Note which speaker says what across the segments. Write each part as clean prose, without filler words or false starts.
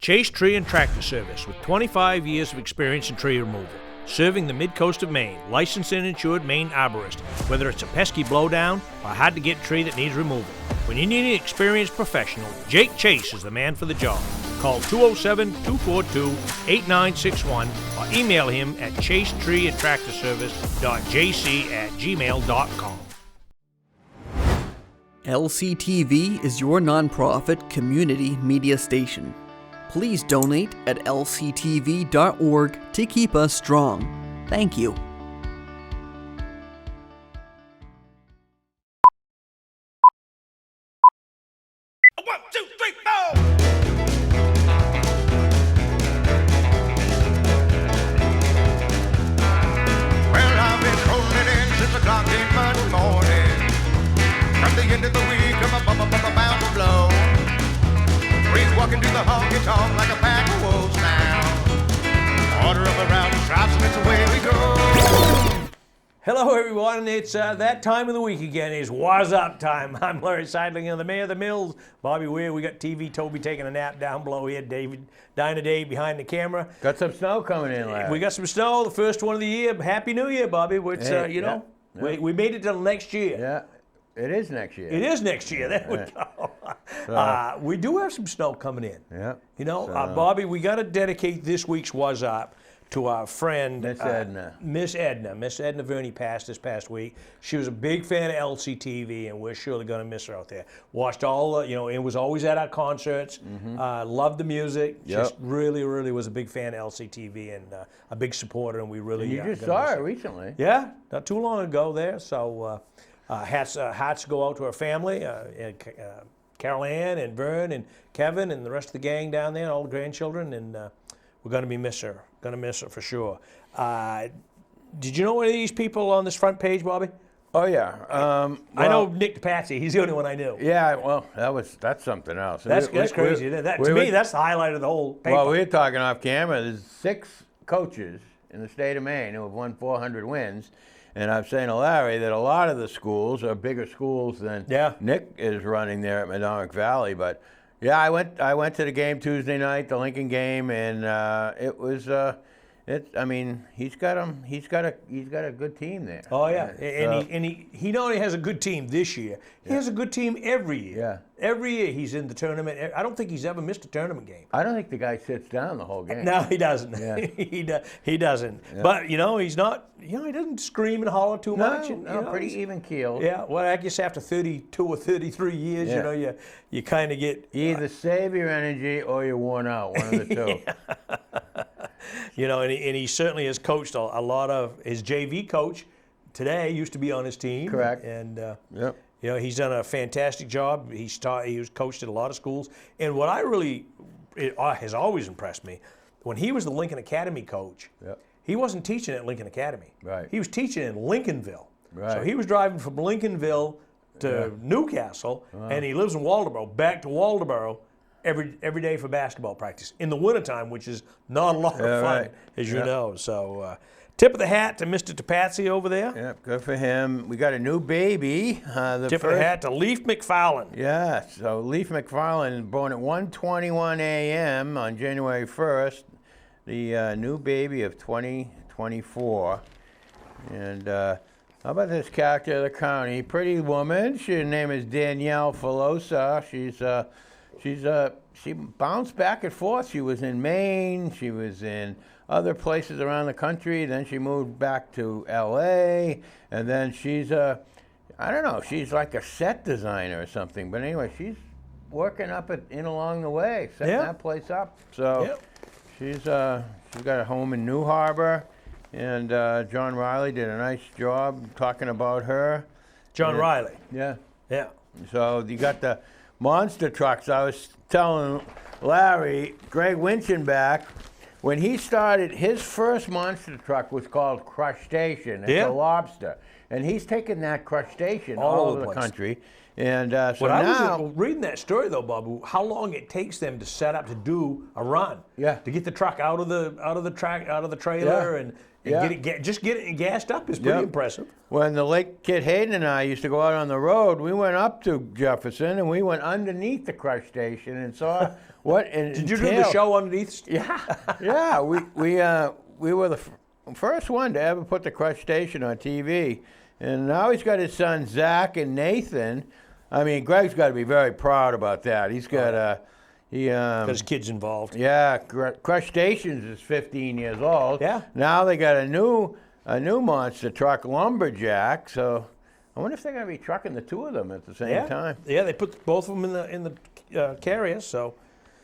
Speaker 1: Chase Tree and Tractor Service with 25 years of experience in tree removal. Serving the Midcoast of Maine, licensed and insured Maine arborist. Whether it's a pesky blowdown or a hard-to-get tree that needs removal. When you need an experienced professional, Jake Chase is the man for the job. Call 207-242-8961 or email him at chasetreeandtractorservice.jc@gmail.com.
Speaker 2: LCTV is your nonprofit community media station. Please donate at lctv.org to keep us strong. Thank you.
Speaker 3: One, two, three, four. Well, I've been rolling in since the clock came Monday morning. From the end of the week, I'm bound to blow. Breeze walking to the honky-tonk like a pack of wolves now. Order up around the stripes and it's away we go.
Speaker 1: Hello everyone, it's that time of the week again. It's Wuzzup time. I'm Larry Sidelinger, the mayor of the Mills. Bobby Whear, we got TV Toby taking a nap down below here. David, Dinah Dave behind the camera.
Speaker 4: Got some snow coming in, Larry.
Speaker 1: We got some snow, the first one of the year. Happy New Year, Bobby. Which,
Speaker 4: Yeah.
Speaker 1: we made it till next year.
Speaker 4: Yeah, it is next year.
Speaker 1: It is next year. There we go. We do have some snow coming in.
Speaker 4: Yeah.
Speaker 1: You know, Bobby, we got to dedicate this week's Wuzzup to our friend
Speaker 4: Miss Edna.
Speaker 1: Miss Edna. Miss Edna Verney passed this past week. She was a big fan of LCTV, and we're surely going to miss her out there. Watched all, it was always at our concerts. Loved the music.
Speaker 4: Yep.
Speaker 1: Just really, really was a big fan of LCTV and a big supporter, and we really.
Speaker 4: You just saw her recently.
Speaker 1: Yeah, not too long ago there. So hearts go out to her family, Carol Ann and Vern and Kevin and the rest of the gang down there, all the grandchildren, and we're going to miss her. Going to miss her for sure. Did you know any of these people on this front page, Bobby?
Speaker 4: Oh yeah.
Speaker 1: I know Nick DePatsy. He's the only one I knew.
Speaker 4: Yeah. Well, that's something else.
Speaker 1: That's crazy. To me, that's the highlight of the whole paper.
Speaker 4: Well, we're talking off camera. There's 6 coaches in the state of Maine who have won 400 wins. And I'm saying to Larry that a lot of the schools are bigger schools than Nick is running there at Madomic Valley. But yeah, I went to the game Tuesday night, the Lincoln game, and it was. I mean, he's got a good team there.
Speaker 1: Oh yeah, and he not only has a good team this year, he has a good team every year.
Speaker 4: Yeah.
Speaker 1: Every year he's in the tournament. I don't think he's ever missed a tournament game.
Speaker 4: I don't think the guy sits down the whole game.
Speaker 1: No, he doesn't.
Speaker 4: Yeah.
Speaker 1: he doesn't. Yeah. But he's not. He doesn't scream and holler too much.
Speaker 4: No, pretty even keeled.
Speaker 1: Yeah. Well, I guess after 32 or 33 years, you kind of get.
Speaker 4: You either save your energy or you're worn out. One of the two.
Speaker 1: And he certainly has coached a lot of his JV coach today used to be on his team.
Speaker 4: Correct.
Speaker 1: And he's done a fantastic job. He was coached at a lot of schools. And what has always impressed me, when he was the Lincoln Academy coach, he wasn't teaching at Lincoln Academy.
Speaker 4: Right.
Speaker 1: He was teaching in Lincolnville.
Speaker 4: Right.
Speaker 1: So he was driving from Lincolnville to Newcastle, and he lives in Waldoboro, back to Waldoboro every day for basketball practice in the wintertime, which is not a lot of fun, as you know. So tip of the hat to Mr. DePatsy over there.
Speaker 4: Yeah, good for him. We got a new baby.
Speaker 1: Tip of the hat to Leaf McFarland.
Speaker 4: Yeah, so Leaf McFarland, born at 1:21 a.m. on January 1st, the new baby of 2024. And how about this character of the county? Pretty woman. Her name is Danielle Filosa. She bounced back and forth. She was in Maine. She was in other places around the country. Then she moved back to L.A. And then she's she's like a set designer or something. But anyway, she's working in along the way, setting that place up. So she's got a home in New Harbor. And John Riley did a nice job talking about her.
Speaker 1: John Riley.
Speaker 4: Yeah.
Speaker 1: Yeah.
Speaker 4: So you got the monster trucks. I was telling Larry, Greg Winchenbach, when he started, his first monster truck was called Crustacean. It's a lobster. and he's taken that crustacean
Speaker 1: All
Speaker 4: all
Speaker 1: over
Speaker 4: over
Speaker 1: the
Speaker 4: the
Speaker 1: place.
Speaker 4: country. And so
Speaker 1: When I
Speaker 4: now,
Speaker 1: was reading that story though, Bob, how long it takes them to set up to do a run?
Speaker 4: Yeah.
Speaker 1: To get the truck out of the trailer
Speaker 4: Yeah.
Speaker 1: and
Speaker 4: Yeah.
Speaker 1: get it gassed up is pretty
Speaker 4: Yep.
Speaker 1: impressive.
Speaker 4: when the late kid Hayden and I used to go out on the road, we went up to Jefferson and we went underneath the crustacean and saw what it
Speaker 1: Did you do the
Speaker 4: entailed.
Speaker 1: show underneath?
Speaker 4: Yeah, yeah. We were the first one to ever put the crustacean on TV, and now he's got his son Zach and Nathan. I mean, Greg's got to be very proud about that. He's got
Speaker 1: Because kids involved.
Speaker 4: yeah, Crustaceans is 15 years old.
Speaker 1: Yeah.
Speaker 4: Now they got a new monster truck, Lumberjack. So I wonder if they're going to be trucking the two of them at the same time.
Speaker 1: Yeah, they put both of them in the carrier. So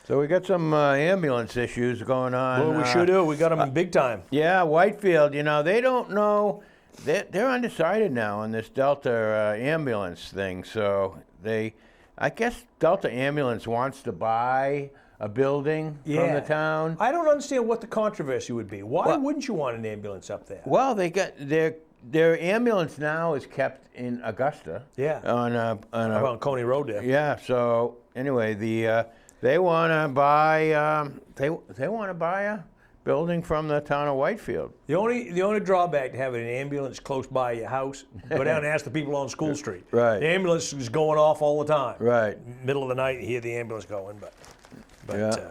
Speaker 4: So we got some ambulance issues going on.
Speaker 1: well, we sure do. We got them in big time.
Speaker 4: Yeah, Whitefield. You know, they don't know. They're undecided now on this Delta ambulance thing. So I guess Delta Ambulance wants to buy a building from the town.
Speaker 1: I don't understand what the controversy would be. Why
Speaker 4: Well-
Speaker 1: wouldn't you want an ambulance up there?
Speaker 4: Well, they got their ambulance now is kept in Augusta.
Speaker 1: Yeah.
Speaker 4: On
Speaker 1: Around Coney Road there.
Speaker 4: yeah. So anyway, they want to buy they want to buy a building from the town of Whitefield.
Speaker 1: The only drawback to having an ambulance close by your house, go down and ask the people on School Street.
Speaker 4: Right.
Speaker 1: The ambulance is going off all the time.
Speaker 4: Right.
Speaker 1: Middle of the night, you hear the ambulance going, but
Speaker 4: Yeah.
Speaker 1: yeah.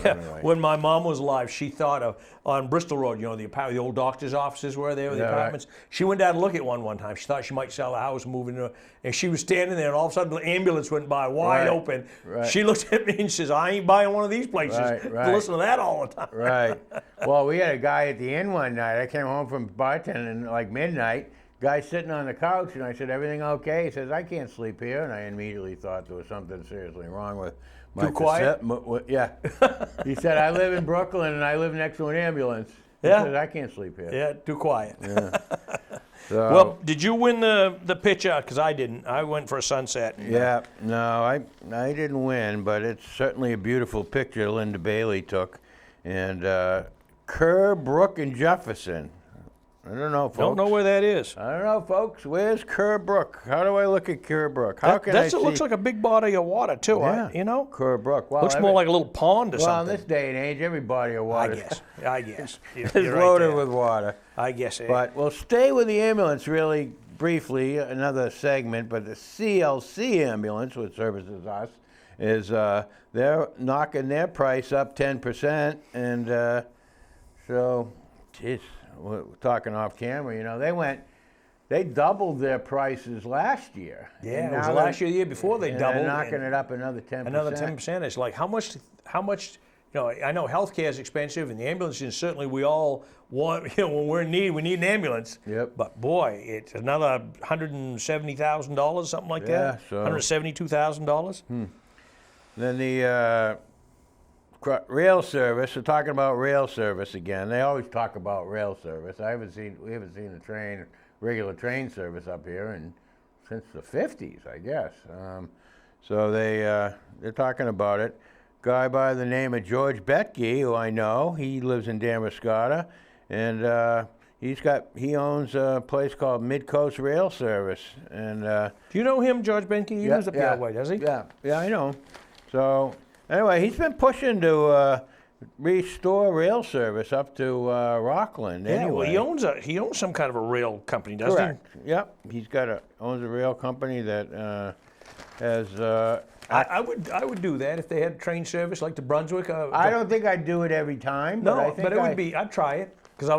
Speaker 4: Anyway.
Speaker 1: When my mom was alive, she thought of on Bristol Road, you know, the old doctor's offices were there, with the
Speaker 4: Yeah, right.
Speaker 1: apartments. She went down to look at one time. She thought she might sell a house, move into, and she was standing there, and all of a sudden the ambulance went by wide
Speaker 4: Right,
Speaker 1: open.
Speaker 4: right.
Speaker 1: She looked at me and says, "I ain't buying one of these places."
Speaker 4: Right, right.
Speaker 1: Listen to that all the time.
Speaker 4: Right. Well, we had a guy at the inn one night. I came home from bartending like midnight. Guy sitting on the couch, and I said, "Everything okay?" He says, "I can't sleep here," and I immediately thought there was something seriously wrong with my
Speaker 1: Too quiet?
Speaker 4: Yeah. He said, "I live in Brooklyn, and I live next to an ambulance." He
Speaker 1: Yeah.
Speaker 4: says, "I can't sleep here."
Speaker 1: Yeah, too quiet.
Speaker 4: So,
Speaker 1: Well, did you win the pitch out? Because I didn't. I went for a sunset.
Speaker 4: yeah, no, I didn't win, but it's certainly a beautiful picture Linda Bailey took, and Kerr, Brook, and Jefferson. I don't know, folks.
Speaker 1: Don't know where that is.
Speaker 4: I don't know, folks. Where's Kerr Brook? How do I look at Kerr Brook? How can I see?
Speaker 1: It looks like a big body of water too.
Speaker 4: Yeah.
Speaker 1: You know,
Speaker 4: Kerr Brook. Well,
Speaker 1: looks more like a little pond or
Speaker 4: well, in
Speaker 1: something.
Speaker 4: this day and age, every body of
Speaker 1: I
Speaker 4: water
Speaker 1: guess.
Speaker 4: is
Speaker 1: You're right
Speaker 4: loaded
Speaker 1: there.
Speaker 4: with water.
Speaker 1: I guess.
Speaker 4: But we'll stay with the ambulance really briefly, another segment, but the CLC ambulance, which services us, is they're knocking their price up 10%, and so, geez, we're talking off camera, you know, they doubled their prices last year.
Speaker 1: Yeah,
Speaker 4: And
Speaker 1: it was
Speaker 4: now
Speaker 1: last
Speaker 4: they're-
Speaker 1: year, the year before they
Speaker 4: and
Speaker 1: doubled.
Speaker 4: They're knocking
Speaker 1: and
Speaker 4: it up another 10%.
Speaker 1: Another 10%. It's like how much? You know, I know healthcare is expensive, and the ambulance is certainly we all want. You know, when we're in need, we need an ambulance.
Speaker 4: Yep.
Speaker 1: But boy, it's another $170,000, something like
Speaker 4: Yeah,
Speaker 1: that.
Speaker 4: so-
Speaker 1: $172,000.
Speaker 4: Then the rail service. We're talking about rail service again. They always talk about rail service. We haven't seen a regular train service up here since the 50s, I guess. So they're talking about it. Guy by the name of George Betke, who I know, he lives in Damascotta, and he owns a place called Midcoast Rail Service, and
Speaker 1: Do you know him, George Benke? He lives up the other way, does he?
Speaker 4: yeah, I know him. So anyway, he's been pushing to restore rail service up to Rockland.
Speaker 1: Yeah.
Speaker 4: Anyway,
Speaker 1: Well, he owns some kind of a rail company, doesn't
Speaker 4: correct. Yep, he's owns a rail company that has.
Speaker 1: he? I would do that if they had train service like to Brunswick.
Speaker 4: I don't think I'd do it every time.
Speaker 1: No,
Speaker 4: but I think
Speaker 1: but it would be. I'd try it because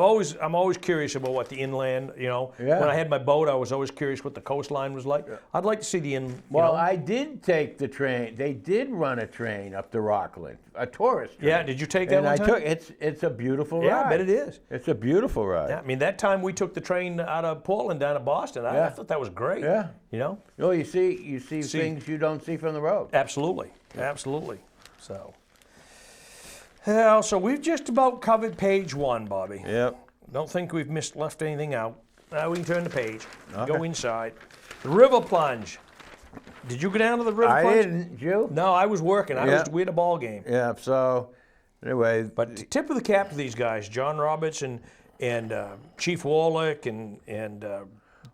Speaker 1: I'm always curious about what the inland. You know,
Speaker 4: Yeah.
Speaker 1: when I had my boat, I was always curious what the coastline was like. I'd like to see the in.
Speaker 4: Well, I did take the train. They did run a train up to Rockland, a tourist train.
Speaker 1: Yeah, did you take that
Speaker 4: and
Speaker 1: one
Speaker 4: I
Speaker 1: time?
Speaker 4: took it's a beautiful
Speaker 1: Yeah,
Speaker 4: ride.
Speaker 1: I bet it is.
Speaker 4: It's a beautiful ride.
Speaker 1: Yeah, I mean that time we took the train out of Portland down to Boston. I
Speaker 4: Yeah.
Speaker 1: thought that was great.
Speaker 4: Yeah.
Speaker 1: You know,
Speaker 4: Well, you see things you don't see from the road.
Speaker 1: absolutely. So. Yeah, so we've just about covered page 1, Bobby.
Speaker 4: Yep.
Speaker 1: Don't think we've left anything out. Now we can turn the page.
Speaker 4: Okay.
Speaker 1: Go inside. The river plunge. Did you go down to the river
Speaker 4: I
Speaker 1: plunge?
Speaker 4: didn't, you?
Speaker 1: No, I was working.
Speaker 4: Yeah.
Speaker 1: We had a ball game.
Speaker 4: Yeah. So anyway,
Speaker 1: But tip of the cap to these guys, John Roberts and Chief Warlick and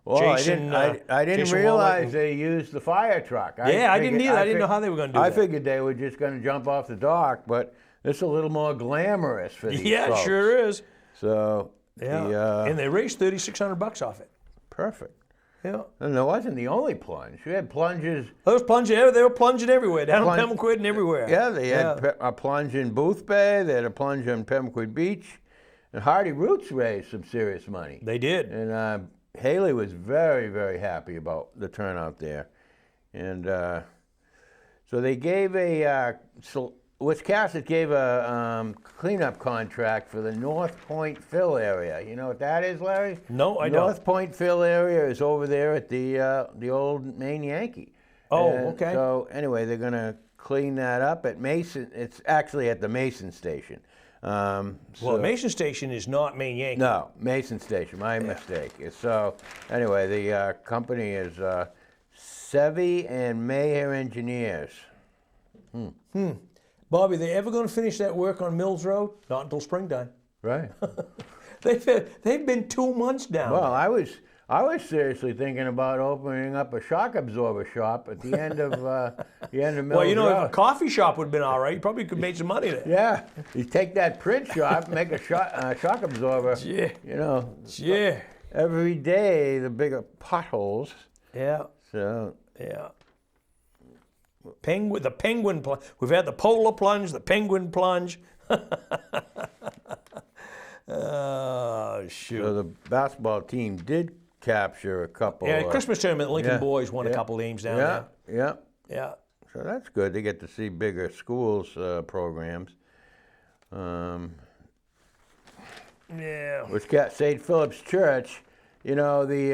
Speaker 4: Well,
Speaker 1: Jason.
Speaker 4: I didn't
Speaker 1: Jason
Speaker 4: realize
Speaker 1: Warlick.
Speaker 4: they used the fire truck.
Speaker 1: Yeah, I didn't either. I didn't know how they were going to do
Speaker 4: I
Speaker 1: that.
Speaker 4: figured they were just going to jump off the dock, but it's a little more glamorous for these
Speaker 1: Yeah, it
Speaker 4: folks.
Speaker 1: sure is.
Speaker 4: So,
Speaker 1: Yeah, and they raised $3,600 off it.
Speaker 4: perfect.
Speaker 1: Yeah,
Speaker 4: And there wasn't the only plunge. We had plunges.
Speaker 1: those plunging. They were plunging everywhere, down in Pemaquid and everywhere.
Speaker 4: Yeah, they had a plunge in Booth Bay. They had a plunge on Pemaquid Beach. And Hardy Roots raised some serious money.
Speaker 1: They did.
Speaker 4: And Haley was very, very happy about the turnout there. And so they gave Wiscasset gave a cleanup contract for the North Point Fill area. You know what that is, Larry?
Speaker 1: No, I don't.
Speaker 4: North Point Fill area is over there at the old Maine Yankee.
Speaker 1: Oh,
Speaker 4: And
Speaker 1: okay.
Speaker 4: So anyway, they're going to clean that up at Mason. It's actually at the Mason Station.
Speaker 1: Well, Mason Station is not Maine Yankee.
Speaker 4: No, Mason Station, my mistake. So, anyway, the company is Sevy and Mayer Engineers.
Speaker 1: Bobby, they ever going to finish that work on Mills Road? Not until springtime.
Speaker 4: Right.
Speaker 1: They've been 2 months down.
Speaker 4: Well, I was seriously thinking about opening up a shock absorber shop at the end of Mills
Speaker 1: well, you know,
Speaker 4: Road.
Speaker 1: if a coffee shop would have been all right, you probably could make some money there.
Speaker 4: Yeah, you take that print shop, make a shock absorber.
Speaker 1: Yeah.
Speaker 4: You know,
Speaker 1: Yeah.
Speaker 4: every day the bigger potholes.
Speaker 1: Yeah.
Speaker 4: So
Speaker 1: Yeah. The penguin plunge. We've had the polar plunge, the penguin plunge. Oh, shoot.
Speaker 4: So the basketball team did capture a couple.
Speaker 1: Yeah, Christmas tournament, Lincoln
Speaker 4: yeah,
Speaker 1: boys won a
Speaker 4: yeah,
Speaker 1: couple games down
Speaker 4: Yeah, yeah.
Speaker 1: there. Yeah.
Speaker 4: So that's good. They get to see bigger schools programs.
Speaker 1: Yeah.
Speaker 4: Which got St. Philip's Church. You know, they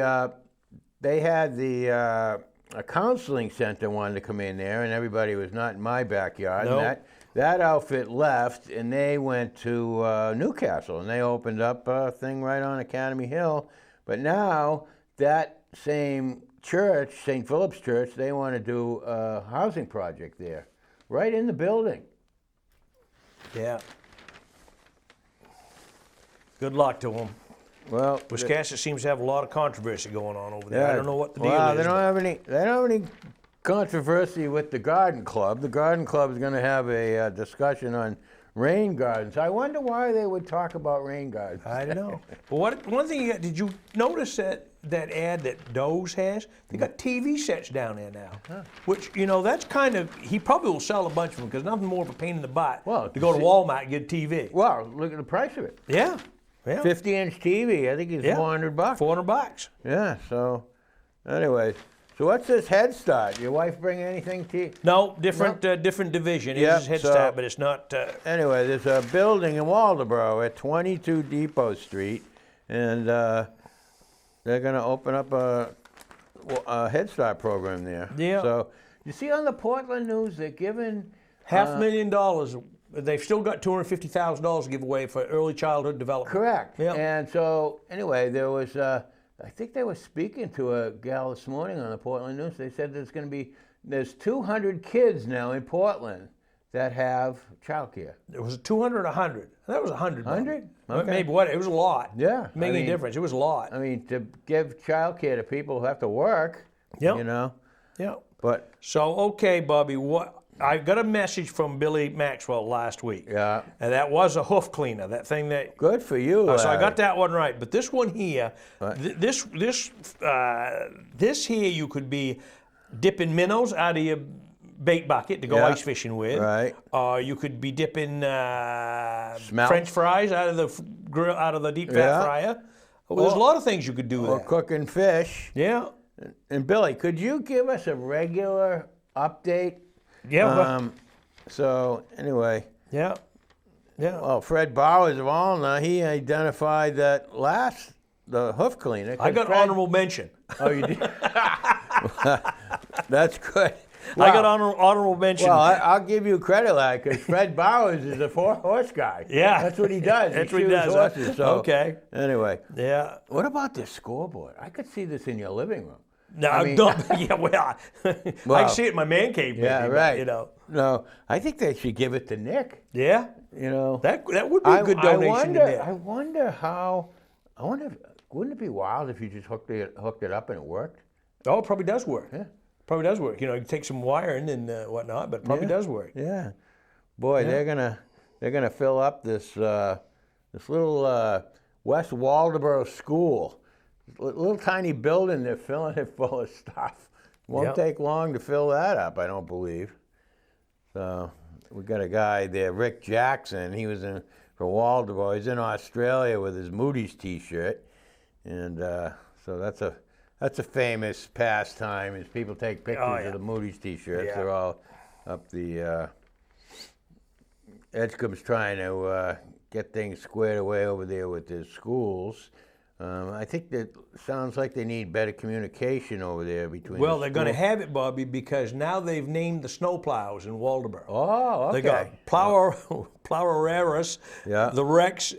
Speaker 4: had a counseling center wanted to come in there, and everybody was not in my backyard.
Speaker 1: Nope.
Speaker 4: And that outfit left, and they went to Newcastle, and they opened up a thing right on Academy Hill. But now that same church, St. Philip's Church, they want to do a housing project there, right in the building.
Speaker 1: Yeah. Good luck to them.
Speaker 4: Well,
Speaker 1: Wiscasset seems to have a lot of controversy going on over there.
Speaker 4: yeah,
Speaker 1: I don't know what the deal
Speaker 4: well,
Speaker 1: is.
Speaker 4: they don't
Speaker 1: but-
Speaker 4: have any controversy with the Garden Club. The Garden Club is going to have a discussion on rain gardens. I wonder why they would talk about rain gardens.
Speaker 1: I don't know. But one thing you got, did you notice that ad that Doe's has? They got TV sets down there now. Which, you know, that's kind of, he probably will sell a bunch of them because nothing more of a pain in the butt
Speaker 4: Well,
Speaker 1: to go to Walmart and get a TV.
Speaker 4: Well, look at the price of it.
Speaker 1: Yeah. Yeah.
Speaker 4: 50-inch TV, I think it's
Speaker 1: Yeah.
Speaker 4: $400.
Speaker 1: $400.
Speaker 4: Yeah, so anyway. So what's this Head Start? Your wife bring anything to you?
Speaker 1: No, different division.
Speaker 4: Yeah,
Speaker 1: It is Head
Speaker 4: so-
Speaker 1: Start, but it's not.
Speaker 4: Anyway, there's a building in Waldoboro at 22 Depot Street, and they're going to open up a Head Start program there.
Speaker 1: Yeah.
Speaker 4: So you see on the Portland News, they're giving
Speaker 1: $500,000. They've still got $250,000 to give away for early childhood development.
Speaker 4: correct.
Speaker 1: Yeah.
Speaker 4: And so anyway, there was I think they were speaking to a gal this morning on the Portland News. They said there's 200 kids now in Portland that have childcare.
Speaker 1: It was 200 or 100. That was 100.
Speaker 4: 100?
Speaker 1: Bobby.
Speaker 4: Okay.
Speaker 1: Maybe what? It was a lot.
Speaker 4: Yeah,
Speaker 1: Make
Speaker 4: I
Speaker 1: any
Speaker 4: mean-
Speaker 1: difference. It was a lot.
Speaker 4: I mean, to give childcare to people who have to work,
Speaker 1: Yep.
Speaker 4: you know.
Speaker 1: Yeah.
Speaker 4: But
Speaker 1: So, okay, Bobby, I got a message from Billy Maxwell last week.
Speaker 4: yeah,
Speaker 1: And that was a hoof cleaner, that thing that.
Speaker 4: good for you.
Speaker 1: So I
Speaker 4: Larry.
Speaker 1: got that one right. But this one here,
Speaker 4: Right.
Speaker 1: this here you could be dipping minnows out of your bait bucket to go
Speaker 4: Yeah.
Speaker 1: ice fishing with.
Speaker 4: Right.
Speaker 1: You could be dipping
Speaker 4: Smelt.
Speaker 1: French fries out of the grill, out of the deep fat
Speaker 4: Yeah.
Speaker 1: fryer. Well, there's a lot of things you could do
Speaker 4: Or
Speaker 1: there.
Speaker 4: cooking fish.
Speaker 1: Yeah.
Speaker 4: And Billy, could you give us a regular update?
Speaker 1: Yeah.
Speaker 4: So anyway,
Speaker 1: yeah. Yeah.
Speaker 4: well, Fred Bowers of Alna, he identified that the hoof cleaner. 'cause
Speaker 1: I got
Speaker 4: Fred-
Speaker 1: honorable mention.
Speaker 4: Oh, you did. That's good.
Speaker 1: I got honorable mention.
Speaker 4: Well, I'll give you credit, lad, because Fred Bowers is a horse guy.
Speaker 1: Yeah.
Speaker 4: That's what he does.
Speaker 1: That's
Speaker 4: he
Speaker 1: what he
Speaker 4: shoes
Speaker 1: does, huh?
Speaker 4: horses. So,
Speaker 1: Okay.
Speaker 4: Anyway,
Speaker 1: yeah.
Speaker 4: what about this scoreboard? I could see this in your living room.
Speaker 1: No,
Speaker 4: I mean-
Speaker 1: don't. Yeah, well, I
Speaker 4: Well,
Speaker 1: can see it in my man cave. Maybe,
Speaker 4: Yeah,
Speaker 1: but,
Speaker 4: right.
Speaker 1: You know.
Speaker 4: No, I think they should give it to Nick.
Speaker 1: Yeah.
Speaker 4: You know,
Speaker 1: That would be a good donation
Speaker 4: wonder,
Speaker 1: to Nick.
Speaker 4: I wonder how I wonder if, wouldn't it be wild if you just hooked it up and it worked?
Speaker 1: Oh, it probably does work.
Speaker 4: Yeah.
Speaker 1: Probably does work. You know, you take some wiring and whatnot, but it probably does work.
Speaker 4: Yeah. Boy, they're gonna fill up this this little West Waldeboro school. Little tiny building, they're filling it full of stuff. Won't take long to fill that up, I don't believe. So we got a guy there, Rick Jackson. He was in for Waldeboro. He's in Australia with his Moody's T-shirt, and so that's a famous pastime. Is people take pictures of the Moody's T-shirts.
Speaker 1: Yeah.
Speaker 4: They're all up the. Edgecombe's trying to get things squared away over there with his schools. I think that sounds like they need better communication over there between.
Speaker 1: Well, they're going to have it, Bobby, because now they've named the snowplows in Waldeboro.
Speaker 4: Oh, okay.
Speaker 1: They got Plower-Raris, the Rex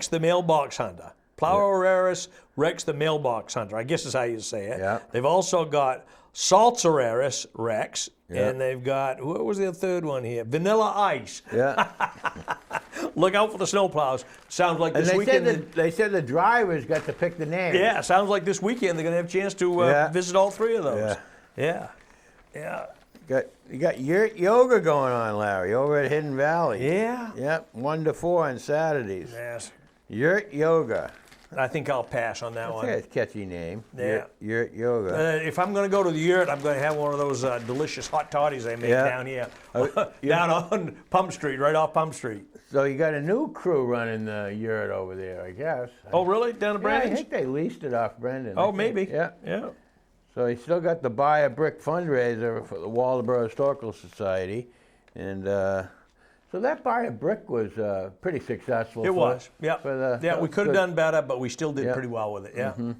Speaker 1: the mailbox hunter. Plower-Raris, Rex the mailbox hunter. I guess is how you say it.
Speaker 4: Yeah.
Speaker 1: They've also got Salsararis Rex, and they've got, what was the third one here? Vanilla Ice.
Speaker 4: Yeah.
Speaker 1: Look out for the snowplows. Sounds like this weekend.
Speaker 4: They said the drivers got to pick the names.
Speaker 1: Yeah, sounds like this weekend they're going to have a chance to visit all three of those. Yeah.
Speaker 4: You got yurt yoga going on, Larry, over at Hidden Valley.
Speaker 1: Yeah.
Speaker 4: Yep, 1 to 4 on Saturdays.
Speaker 1: Yes.
Speaker 4: Yurt yoga.
Speaker 1: I think I'll pass on that one.
Speaker 4: That's a catchy name.
Speaker 1: Yeah.
Speaker 4: Yurt yoga.
Speaker 1: If I'm going to go to the yurt, I'm going to have one of those delicious hot toddies they make down here, down on Pump Street, right off Pump Street.
Speaker 4: So you got a new crew running the yurt over there, I guess.
Speaker 1: Oh, really? Down at
Speaker 4: Yeah,
Speaker 1: Brandon's?
Speaker 4: I think they leased it off Brendan.
Speaker 1: Oh, maybe.
Speaker 4: Yeah.
Speaker 1: Yeah.
Speaker 4: So he still got the Buy a Brick fundraiser for the Waldeboro Historical Society, and so that Buy a Brick was pretty successful.
Speaker 1: It was. Yeah. We could have done better, but we still did pretty well with it. Yeah.
Speaker 4: Mm-hmm.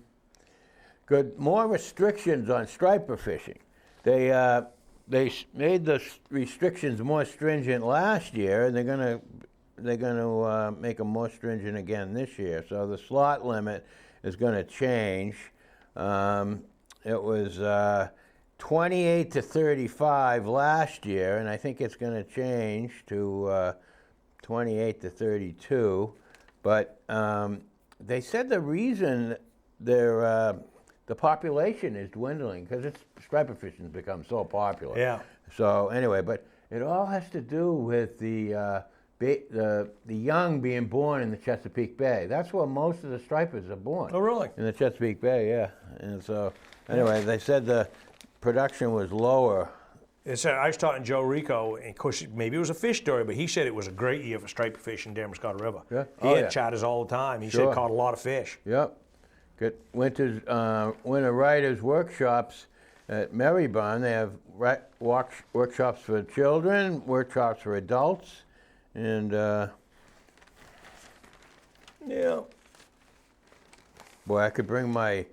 Speaker 4: Good. More restrictions on striper fishing. They made the restrictions more stringent last year, and they're gonna make them more stringent again this year. So the slot limit is going to change. It was 28 to 35 last year, and I think it's going to change to 28 to 32. But they said the reason the population is dwindling because striper fishing has become so popular.
Speaker 1: Yeah.
Speaker 4: So anyway, but it all has to do with the young being born in the Chesapeake Bay. That's where most of the stripers are born.
Speaker 1: Oh, really?
Speaker 4: In the Chesapeake Bay, yeah. And so, anyway, they said the production was lower.
Speaker 1: I was talking to Joe Rico, and of course, maybe it was a fish story, but he said it was a great year for striper fishing in Damascotta River.
Speaker 4: Yeah.
Speaker 1: He had charters all the time. He said caught a lot of fish.
Speaker 4: Yep. Got winter writers workshops at Maryborough. They have workshops for children, workshops for adults, and boy, I could bring my,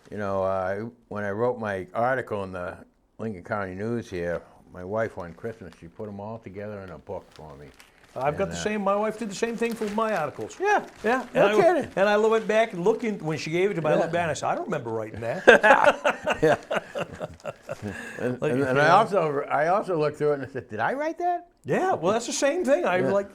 Speaker 4: when I wrote my article in the Lincoln County News here, my wife on Christmas, she put them all together in a book for me.
Speaker 1: I've got the same. My wife did the same thing for my articles.
Speaker 4: Yeah.
Speaker 1: And
Speaker 4: kidding.
Speaker 1: And I went back and looked when she gave it to me. I looked back and I said, I don't remember writing that.
Speaker 4: Yeah. and I also looked through it and I said, did I write that?
Speaker 1: Yeah. Well, that's the same thing. I was like,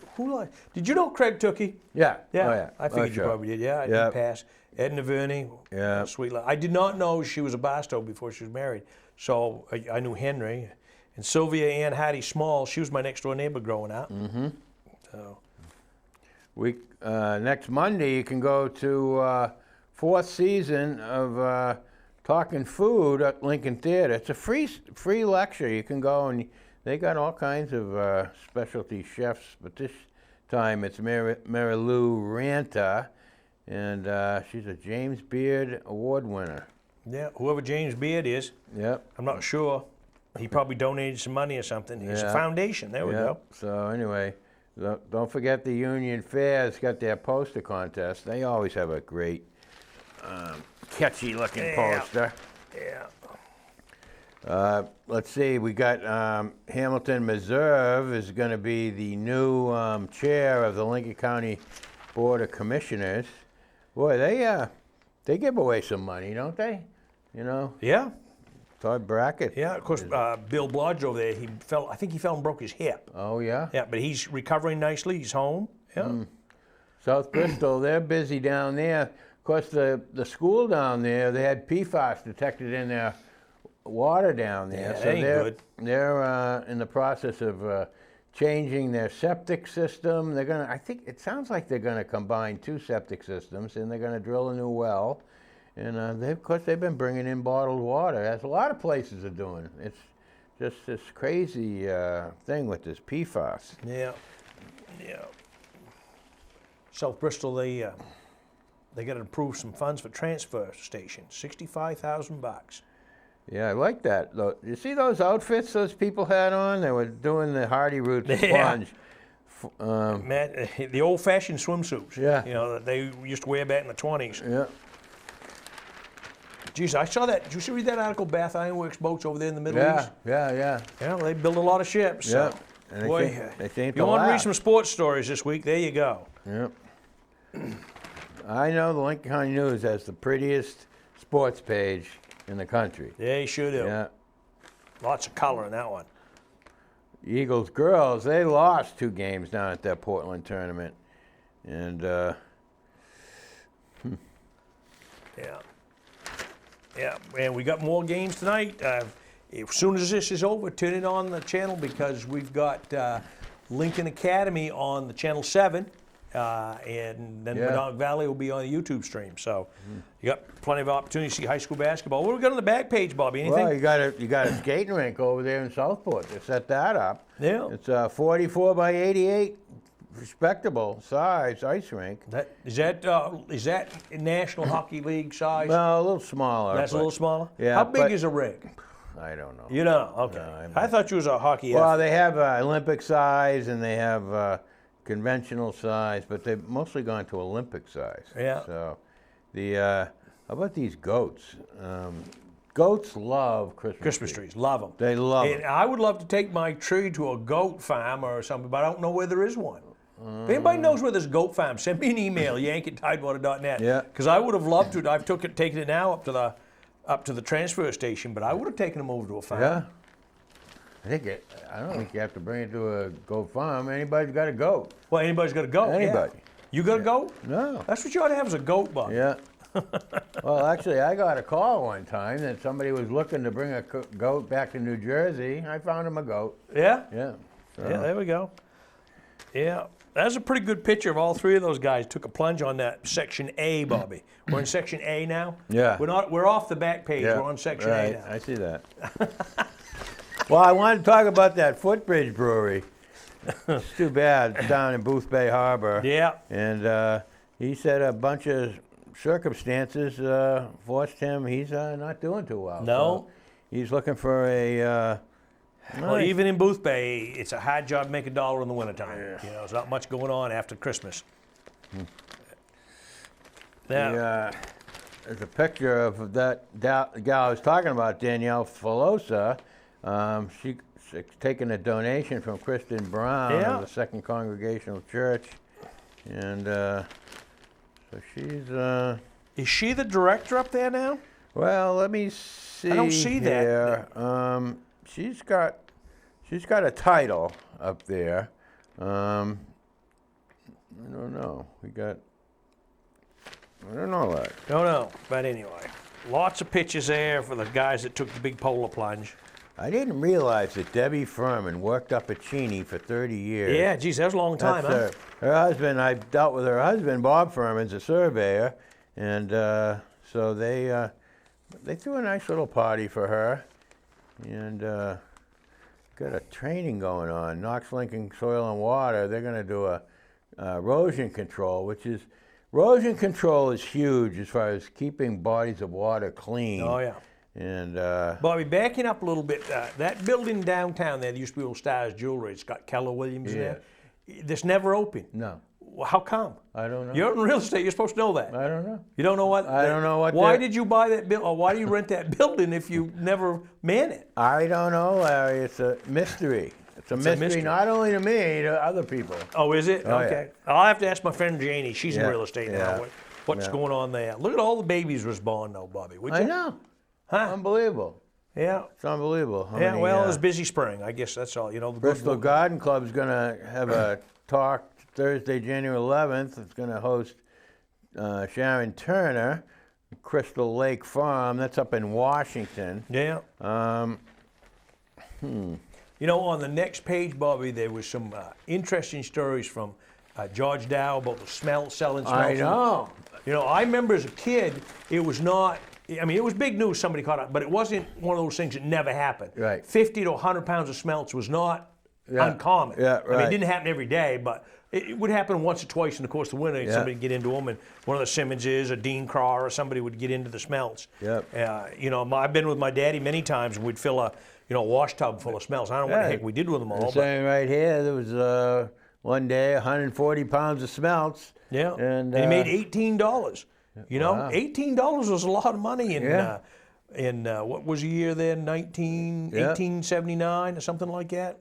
Speaker 1: did you know Craig Tookie?
Speaker 4: Yeah.
Speaker 1: Yeah.
Speaker 4: Oh, yeah.
Speaker 1: I figured you probably did. Yeah. I did pass. Edna Verney.
Speaker 4: Yeah.
Speaker 1: Sweet. I did not know she was a Barstow before she was married. So I knew Henry. And Sylvia Ann Hattie Small, she was my next door neighbor growing up.
Speaker 4: Mm-hmm.
Speaker 1: So.
Speaker 4: Next Monday, you can go to fourth season of Talking Food at Lincoln Theater. It's a free lecture. You can go and they got all kinds of specialty chefs, but this time it's Mary Lou Ranta, and she's a James Beard Award winner.
Speaker 1: Yeah, whoever James Beard is.
Speaker 4: Yep.
Speaker 1: I'm not sure. He probably donated some money or something. It's a foundation. There we go.
Speaker 4: So anyway, don't forget the Union Fair's got their poster contest. They always have a great, catchy-looking poster.
Speaker 1: Yeah.
Speaker 4: Let's see. We got Hamilton Meserve is going to be the new chair of the Lincoln County Board of Commissioners. Boy, they give away some money, don't they?
Speaker 1: Yeah.
Speaker 4: Todd Brackett.
Speaker 1: Yeah, of course, Bill Blodge over there, I think he fell and broke his hip.
Speaker 4: Oh, yeah?
Speaker 1: Yeah, but he's recovering nicely. He's home. Yeah.
Speaker 4: South Bristol, they're busy down there. Of course, the school down there, they had PFAS detected in their water down there.
Speaker 1: Yeah,
Speaker 4: So
Speaker 1: ain't good.
Speaker 4: They're in the process of changing their septic system. They're gonna. I think it sounds like they're gonna combine 2 septic systems, and they're gonna drill a new well. And of course, they've been bringing in bottled water, as a lot of places are doing. It's just this crazy thing with this PFAS.
Speaker 1: Yeah. South Bristol, they got to approve some funds for transfer station, $65,000.
Speaker 4: Yeah, I like that. You see those outfits those people had on? They were doing the Hardy Roots
Speaker 1: Yeah.
Speaker 4: plunge.
Speaker 1: Man, the old-fashioned swimsuits.
Speaker 4: Yeah.
Speaker 1: That they used to wear back in the 20s.
Speaker 4: Yeah.
Speaker 1: Geez, I saw that. Did you read that article, Bath Iron Works boats over there in the Middle East?
Speaker 4: Yeah.
Speaker 1: Yeah, they build a lot of ships.
Speaker 4: Yeah.
Speaker 1: So.
Speaker 4: And
Speaker 1: Boy,
Speaker 4: they seem
Speaker 1: if
Speaker 4: to
Speaker 1: you want to read
Speaker 4: last.
Speaker 1: some sports stories this week, there you go.
Speaker 4: Yep. I know the Lincoln County News has the prettiest sports page in the country.
Speaker 1: Yeah, you sure do.
Speaker 4: Yeah.
Speaker 1: Lots of color in that one.
Speaker 4: Eagles girls, they lost 2 games down at that Portland tournament. And
Speaker 1: Yeah, and we got more games tonight. As soon as this is over, turn it on the channel because we've got Lincoln Academy on the Channel 7, and then Monadnock Valley will be on the YouTube stream. So you got plenty of opportunity to see high school basketball. What do we got on the back page, Bobby? Anything?
Speaker 4: well, you got a skating rink over there in Southport. They set that up.
Speaker 1: Yeah.
Speaker 4: It's 44 by 88, respectable size ice rink.
Speaker 1: Is that National Hockey League size?
Speaker 4: Well, a little smaller.
Speaker 1: That's a
Speaker 4: but-
Speaker 1: little smaller?
Speaker 4: Yeah,
Speaker 1: How big
Speaker 4: but-
Speaker 1: is a rink?
Speaker 4: I don't know.
Speaker 1: You know, okay.
Speaker 4: No,
Speaker 1: I thought you was a hockey
Speaker 4: Well,
Speaker 1: athlete.
Speaker 4: they have Olympic size and they have conventional size, but they've mostly gone to Olympic size.
Speaker 1: Yeah.
Speaker 4: So, how about these goats? Goats love
Speaker 1: Christmas trees, love them.
Speaker 4: They love
Speaker 1: And
Speaker 4: them.
Speaker 1: I would love to take my tree to a goat farm or something, but I don't know where there is one. If anybody knows where there's a goat farm, send me an email, yank@tidewater.net.
Speaker 4: Yeah.
Speaker 1: Because I would have loved to. I've taken it now up to the transfer station, but I would have taken them over to a farm.
Speaker 4: Yeah. I don't think you have to bring it to a goat farm. Anybody's got a goat.
Speaker 1: Well, anybody's got a goat. yeah.
Speaker 4: Anybody.
Speaker 1: You got a goat?
Speaker 4: No.
Speaker 1: That's what you ought to have is a goat, Bob.
Speaker 4: Yeah. Well, actually, I got a call one time that somebody was looking to bring a goat back to New Jersey. I found him a goat.
Speaker 1: Yeah?
Speaker 4: Yeah. So,
Speaker 1: Yeah, there we go. Yeah. That's a pretty good picture of all 3 of those guys. Took a plunge on that section A, Bobby. We're in section A now.
Speaker 4: Yeah.
Speaker 1: We're off the back page.
Speaker 4: Yeah,
Speaker 1: We're on section
Speaker 4: right.
Speaker 1: A now.
Speaker 4: I see that. Well, I wanted to talk about that Footbridge Brewery. It's too bad. It's down in Booth Bay Harbor.
Speaker 1: Yeah.
Speaker 4: And he said a bunch of circumstances forced him. He's not doing too well.
Speaker 1: No.
Speaker 4: So he's looking for a.
Speaker 1: Well, even in Booth Bay, it's a hard job to make $1 in the wintertime. Yeah. There's not much going on after Christmas. Now,
Speaker 4: there's a picture of that gal I was talking about, Danielle Filosa. She's taken a donation from Kristen Brown of the Second Congregational Church. And so she's...
Speaker 1: is she the director up there now?
Speaker 4: Well, let me see.
Speaker 1: I don't see that.
Speaker 4: She's got a title up there. I don't know. I don't know that.
Speaker 1: Don't know. But anyway, lots of pictures there for the guys that took the big polar plunge.
Speaker 4: I didn't realize that Debbie Furman worked up at Cheney for 30 years.
Speaker 1: Yeah, geez, that was a long time, huh?
Speaker 4: That's her husband. I dealt with her husband, Bob Furman's a surveyor, and so they threw a nice little party for her, and got a training going on. Knox Lincoln Soil and Water. They're going to do a erosion control, erosion control is huge as far as keeping bodies of water clean.
Speaker 1: Oh, yeah.
Speaker 4: And
Speaker 1: Bobby, backing up a little bit, that building downtown there used to be Old Stars Jewelry. It's got Keller Williams in there. This never opened.
Speaker 4: no,
Speaker 1: Well, how come?
Speaker 4: I don't know.
Speaker 1: You're in real estate. You're supposed to know that.
Speaker 4: I don't know.
Speaker 1: You don't know what?
Speaker 4: I don't know what
Speaker 1: Why
Speaker 4: the-
Speaker 1: did you buy that building? Or why do you rent that building if you never man it?
Speaker 4: I don't know, Larry. It's a mystery. It's a mystery not only to me, to other people.
Speaker 1: Oh, is it?
Speaker 4: Oh, yeah.
Speaker 1: Okay. I'll have to ask my friend Janie. She's in
Speaker 4: Yeah,
Speaker 1: real estate
Speaker 4: yeah,
Speaker 1: now. What's
Speaker 4: yeah.
Speaker 1: going on there? Look at all the babies was born, though, Bobby. Would you?
Speaker 4: I know.
Speaker 1: Huh?
Speaker 4: Unbelievable.
Speaker 1: Yeah.
Speaker 4: It's unbelievable. How
Speaker 1: Yeah,
Speaker 4: many,
Speaker 1: well, it was busy spring. I guess that's all. The
Speaker 4: Bristol Garden Club is going to have a talk Thursday, January 11th. It's going to host Sharon Turner, Crystal Lake Farm. That's up in Washington.
Speaker 1: Yeah. You know, on the next page, Bobby, there was some interesting stories from George Dow about the selling smells.
Speaker 4: I know.
Speaker 1: You know, I remember as a kid, it was not, I mean, it was big news somebody caught up, but it wasn't one of those things that never happened.
Speaker 4: Right.
Speaker 1: 50 to 100 pounds of smelts was not uncommon.
Speaker 4: Yeah,
Speaker 1: I mean,
Speaker 4: right.
Speaker 1: it didn't happen every day, but it would happen once or twice in the course of the winter. Somebody would get into them, and one of the Simmonses or Dean Craw or somebody would get into the smelts.
Speaker 4: Yep.
Speaker 1: You know, I've been with my daddy many times, and we'd fill a wash tub full of smelts. I don't know what the heck we did with them all.
Speaker 4: Saying right here, there was one day 140 pounds of smelts.
Speaker 1: Yeah.
Speaker 4: And
Speaker 1: he made $18. You know,
Speaker 4: Wow.
Speaker 1: $18 was a lot of money in what was the year then? 1879 or something like that.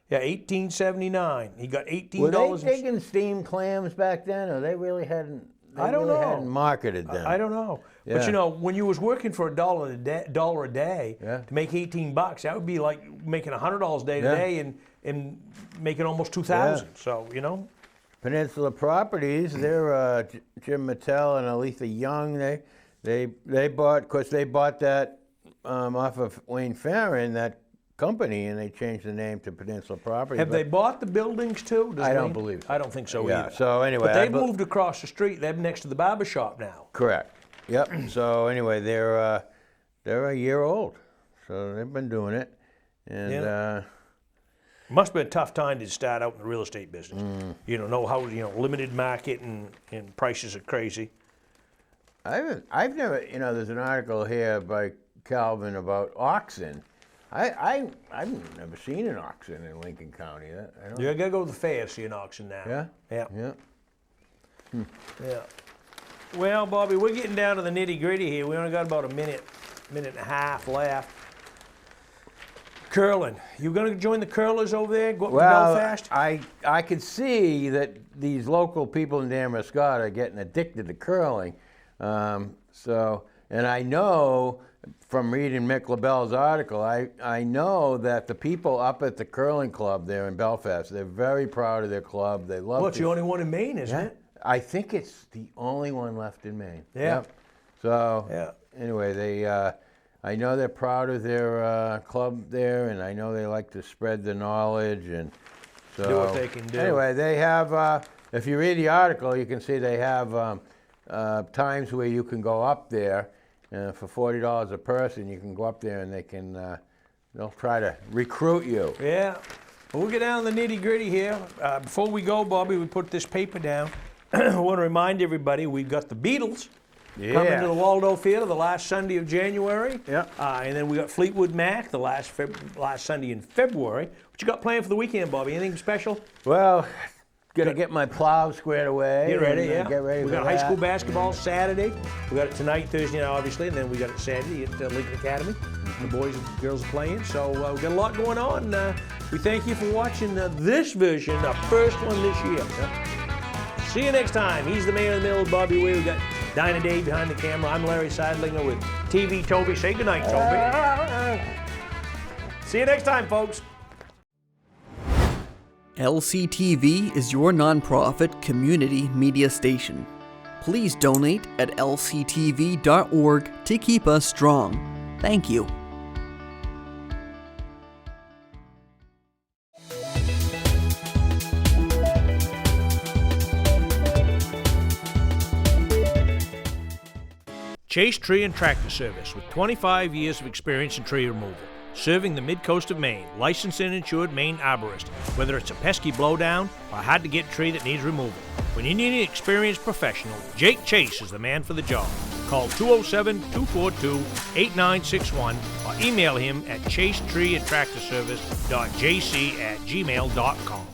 Speaker 1: Yeah, 1879. He got $18.
Speaker 4: Were they taking steamed clams back then, or they really hadn't?
Speaker 1: I don't know.
Speaker 4: Hadn't marketed them.
Speaker 1: I don't know.
Speaker 4: Yeah.
Speaker 1: But you know, when you was working for $1 a day
Speaker 4: Yeah.
Speaker 1: to make $18, that would be like making $100 a day today and making almost 2,000.
Speaker 4: Yeah.
Speaker 1: So you know.
Speaker 4: Peninsula Properties, they're Jim Mattel and Aletha Young. They bought, of course, they bought that off of Wayne Farron, that company, and they changed the name to Peninsula Properties.
Speaker 1: Have they bought the buildings too?
Speaker 4: I don't believe so.
Speaker 1: I don't think so
Speaker 4: Yeah,
Speaker 1: either.
Speaker 4: so anyway,
Speaker 1: But they've moved across the street. They're next to the barber shop now.
Speaker 4: Correct. Yep. So anyway, they're a year old, so they've been doing it, and
Speaker 1: Must have been a tough time to start out in the real estate business. You know how limited market and prices are crazy.
Speaker 4: I've never, there's an article here by Calvin about oxen. I've never seen an oxen in Lincoln County. I don't.
Speaker 1: You gotta go to the fair to see an auction now.
Speaker 4: Yeah.
Speaker 1: Yeah.
Speaker 4: Yeah.
Speaker 1: Yeah. Well, Bobby, we're getting down to the nitty gritty here. We only got about a minute and a half left. Curling. You going to join the curlers over there? Go up to Belfast?
Speaker 4: I could see that these local people in Damascus are getting addicted to curling. And I know from reading Mick LaBelle's article, I know that the people up at the curling club there in Belfast, they're very proud of their club. They love.
Speaker 1: Well, it's the only one in Maine, isn't it?
Speaker 4: I think it's the only one left in Maine.
Speaker 1: Yeah.
Speaker 4: Yep. So anyway, I know they're proud of their club there, and I know they like to spread the knowledge, and so
Speaker 1: Do what they can do.
Speaker 4: Anyway, they have. If you read the article, you can see they have times where you can go up there for $40 a person. You can go up there, and they'll try to recruit you.
Speaker 1: Yeah. Well, we'll get down to the nitty gritty here. Before we go, Bobby, we put this paper down. I want to remind everybody we've got the Beatles coming to the Waldo Theater the last Sunday of January.
Speaker 4: Yeah.
Speaker 1: And then we got Fleetwood Mac the last Sunday in February. What you got planned for the weekend, Bobby? Anything special?
Speaker 4: Well, gonna get my plow squared away.
Speaker 1: Get ready,
Speaker 4: and,
Speaker 1: yeah.
Speaker 4: Get ready.
Speaker 1: We
Speaker 4: for
Speaker 1: got
Speaker 4: that.
Speaker 1: high school basketball Saturday. We got it tonight, Thursday night, obviously, and then we got it Saturday at Lincoln Academy. The boys and girls are playing, so we got a lot going on. We thank you for watching this version, the first one this year. See you next time. He's the man of the mill, Bobby Whear. We got Dinah Day behind the camera. I'm Larry Sidelinger with TV Toby. Say goodnight, Toby. See you next time, folks.
Speaker 2: LCTV is your nonprofit community media station. Please donate at lctv.org to keep us strong. Thank you.
Speaker 1: Chase Tree and Tractor Service with 25 years of experience in tree removal. Serving the mid-coast of Maine, licensed and insured Maine arborist. Whether it's a pesky blowdown or a hard-to-get tree that needs removal. When you need an experienced professional, Jake Chase is the man for the job. Call 207-242-8961 or email him at chasetreeandtractorservice.jc@gmail.com.